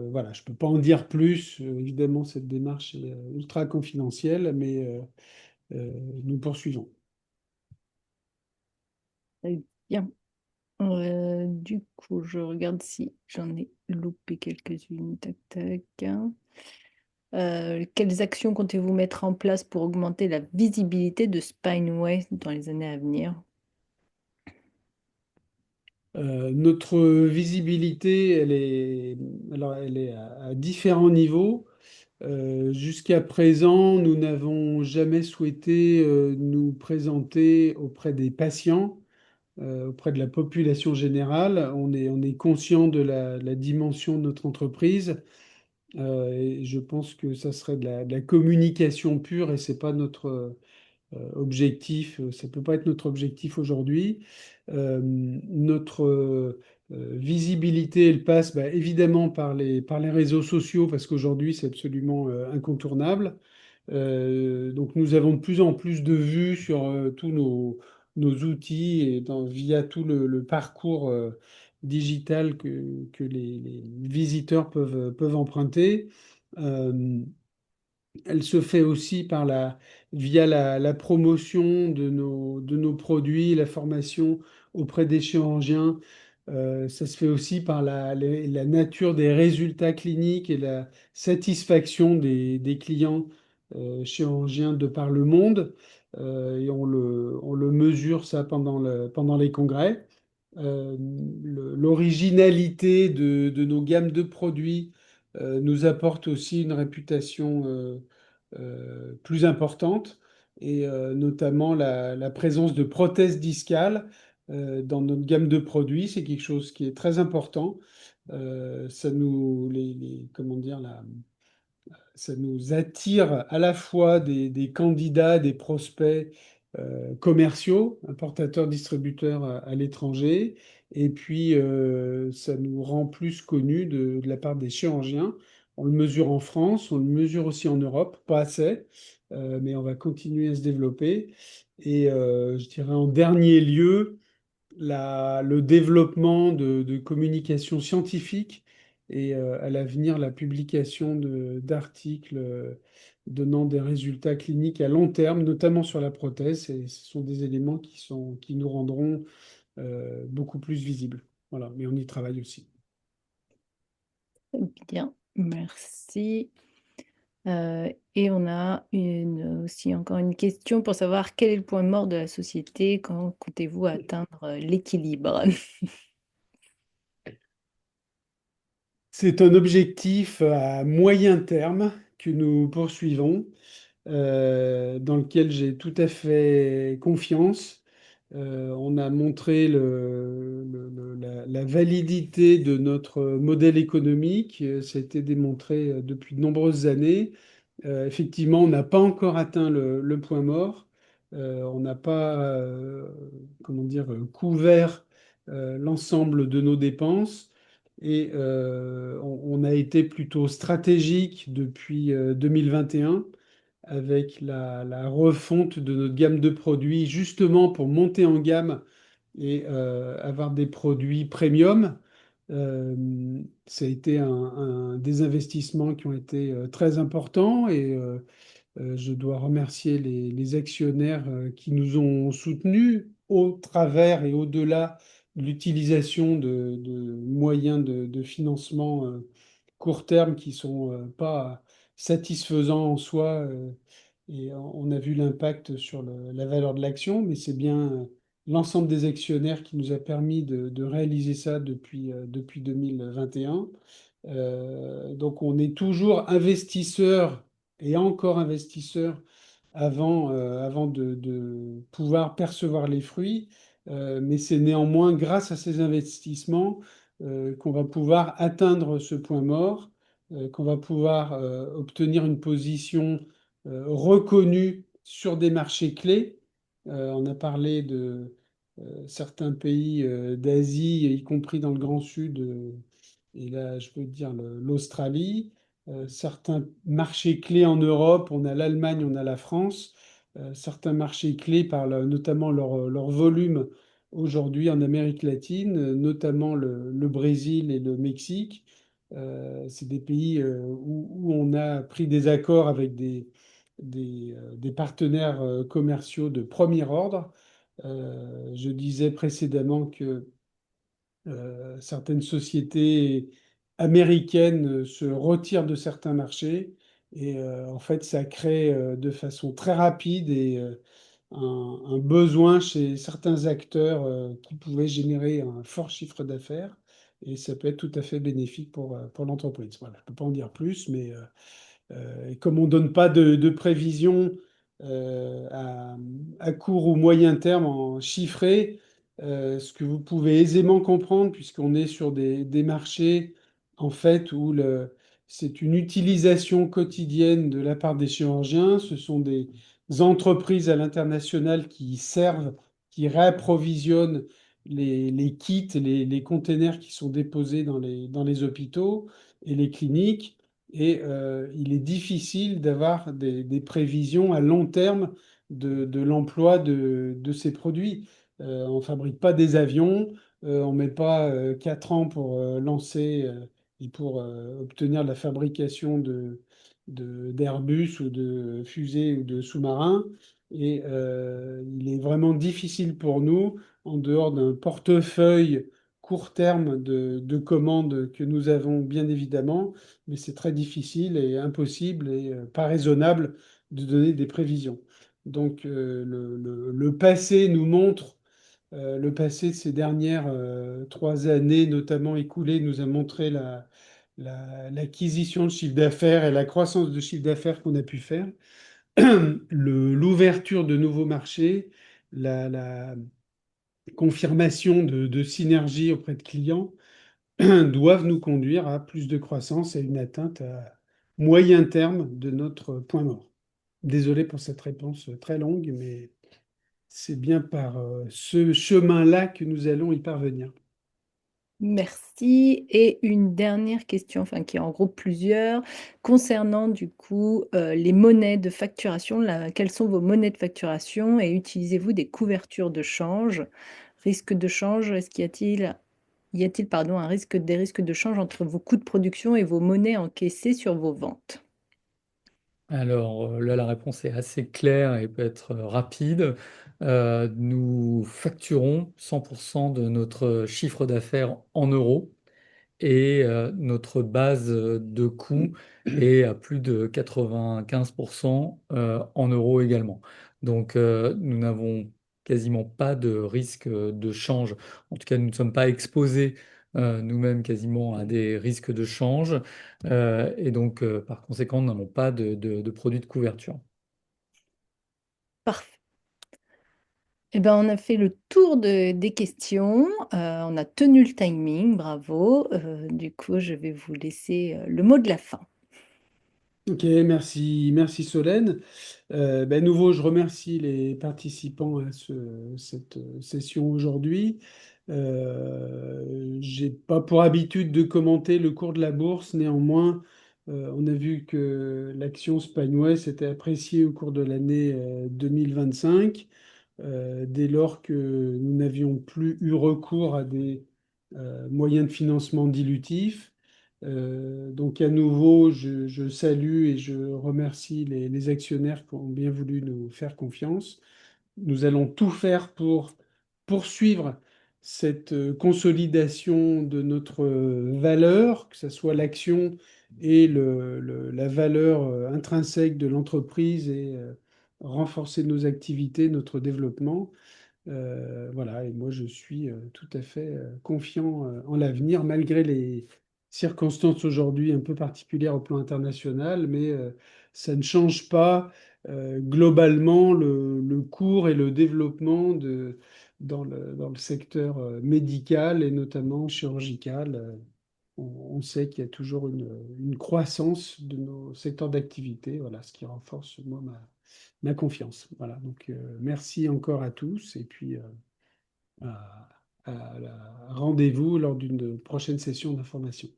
voilà, je ne peux pas en dire plus. Évidemment, cette démarche est ultra confidentielle, mais nous poursuivons. Très bien. Du coup, je regarde si j'en ai loupé quelques-unes. Tac, tac. Quelles actions comptez-vous mettre en place pour augmenter la visibilité de Spineway dans les années à venir? Notre visibilité, elle est à différents niveaux. Jusqu'à présent, nous n'avons jamais souhaité nous présenter auprès des patients, auprès de la population générale. On est conscient de la dimension de notre entreprise. Et je pense que ça serait de la communication pure et c'est pas notre objectif. Ça peut pas être notre objectif aujourd'hui. Notre visibilité, elle passe bah, évidemment par les réseaux sociaux parce qu'aujourd'hui c'est absolument incontournable. Donc nous avons de plus en plus de vues sur tous nos outils et via tout le parcours digital que les visiteurs peuvent emprunter. Euh, Elle se fait aussi via la promotion de nos produits, la formation auprès des chirurgiens. Ça se fait aussi par la nature des résultats cliniques et la satisfaction des clients chirurgiens de par le monde. Et on le mesure ça pendant les congrès. L'originalité de nos gammes de produits nous apporte aussi une réputation plus importante et notamment la présence de prothèses discales dans notre gamme de produits, c'est quelque chose qui est très important. Ça nous, comment dire, ça nous attire à la fois des candidats, des prospects commerciaux, importateurs, distributeurs à l'étranger, et puis ça nous rend plus connus de la part des chirurgiens. On le mesure en France, on le mesure aussi en Europe, pas assez, mais on va continuer à se développer. Et je dirais en dernier lieu, le développement de communication scientifique et à l'avenir la publication d'articles donnant des résultats cliniques à long terme, notamment sur la prothèse. Et ce sont des éléments qui nous rendront beaucoup plus visibles. Voilà, mais on y travaille aussi. Bien, merci. Et on a aussi encore une question pour savoir quel est le point mort de la société, quand comptez-vous atteindre l'équilibre? C'est un objectif à moyen terme que nous poursuivons, dans lequel j'ai tout à fait confiance. On a montré la validité de notre modèle économique. Ça a été démontré depuis de nombreuses années. Effectivement, on n'a pas encore atteint le point mort. On n'a pas, comment dire, couvert l'ensemble de nos dépenses. Et on a été plutôt stratégique depuis 2021 avec la refonte de notre gamme de produits, justement pour monter en gamme et avoir des produits premium. Euh, Ça a été des investissements qui ont été très importants et je dois remercier les actionnaires qui nous ont soutenus au travers et au-delà de l'utilisation de moyens de financement court terme qui sont pas satisfaisants en soi. Et on a vu l'impact sur la valeur de l'action, mais c'est bien l'ensemble des actionnaires qui nous a permis de réaliser ça depuis 2021. Donc on est toujours investisseur et encore investisseur avant de pouvoir percevoir les fruits. Mais c'est néanmoins grâce à ces investissements qu'on va pouvoir atteindre ce point mort, qu'on va pouvoir obtenir une position reconnue sur des marchés clés. On a parlé de certains pays d'Asie, y compris dans le Grand Sud, et là je veux dire l'Australie. Certains marchés clés en Europe, on a l'Allemagne, on a la France. Certains marchés clés par notamment leur volume aujourd'hui en Amérique latine, notamment le Brésil et le Mexique. C'est des pays où on a pris des accords avec des partenaires commerciaux de premier ordre. Je disais précédemment que certaines sociétés américaines se retirent de certains marchés et en fait ça crée de façon très rapide et un besoin chez certains acteurs qui pouvaient générer un fort chiffre d'affaires et ça peut être tout à fait bénéfique pour l'entreprise. Voilà, je ne peux pas en dire plus, mais et comme on ne donne pas de prévision euh, à, à court ou moyen terme en chiffré, ce que vous pouvez aisément comprendre, puisqu'on est sur des marchés en fait où c'est une utilisation quotidienne de la part des chirurgiens. Ce sont des entreprises à l'international qui servent, qui réapprovisionnent les kits, les containers qui sont déposés dans les hôpitaux et les cliniques. Et il est difficile d'avoir des prévisions à long terme de l'emploi de ces produits. On ne fabrique pas des avions, on ne met pas 4 ans pour lancer et pour obtenir la fabrication d'Airbus ou de fusées ou de sous-marins. Et il est vraiment difficile pour nous, en dehors d'un portefeuille court terme de commandes que nous avons bien évidemment, mais c'est très difficile et impossible et pas raisonnable de donner des prévisions. Donc le passé nous montre, le passé de ces dernières 3 années, notamment écoulées, nous a montré l'acquisition de chiffre d'affaires et la croissance de chiffre d'affaires qu'on a pu faire, l'ouverture de nouveaux marchés, la confirmation de synergie auprès de clients doivent nous conduire à plus de croissance et une atteinte à moyen terme de notre point mort. Désolé pour cette réponse très longue, mais c'est bien par ce chemin-là que nous allons y parvenir. Merci. Et une dernière question, enfin qui en groupe plusieurs, concernant du coup les monnaies de facturation. Quelles sont vos monnaies de facturation et utilisez-vous des couvertures de change? Risque de change, est-ce qu'il y a-t-il, pardon, des risques de change entre vos coûts de production et vos monnaies encaissées sur vos ventes? Alors là, la réponse est assez claire et peut être rapide. Nous facturons 100% de notre chiffre d'affaires en euros et notre base de coût est à plus de 95% en euros également. Donc nous n'avons quasiment pas de risque de change. En tout cas, nous ne sommes pas exposés nous-mêmes quasiment à des risques de change. Et donc par conséquent, nous n'avons pas de produits de couverture. Parfait. Eh ben, on a fait le tour des questions, on a tenu le timing, bravo. Du coup, je vais vous laisser le mot de la fin. Ok, merci Solène. Nouveau, je remercie les participants à cette session aujourd'hui. J'ai pas pour habitude de commenter le cours de la bourse, néanmoins, on a vu que l'action Spanway s'était appréciée au cours de l'année 2025, dès lors que nous n'avions plus eu recours à des moyens de financement dilutifs. Donc à nouveau, je salue et je remercie les actionnaires qui ont bien voulu nous faire confiance. Nous allons tout faire pour poursuivre cette consolidation de notre valeur, que ce soit l'action et la valeur intrinsèque de l'entreprise et renforcer nos activités, notre développement. Voilà, et moi je suis tout à fait confiant en l'avenir, malgré les circonstances aujourd'hui un peu particulières au plan international, mais ça ne change pas globalement le cours et le développement dans le secteur médical et notamment chirurgical. On sait qu'il y a toujours une croissance de nos secteurs d'activité, voilà, ce qui renforce moi ma confiance. Voilà, donc merci encore à tous et puis rendez-vous lors d'une prochaine session d'information.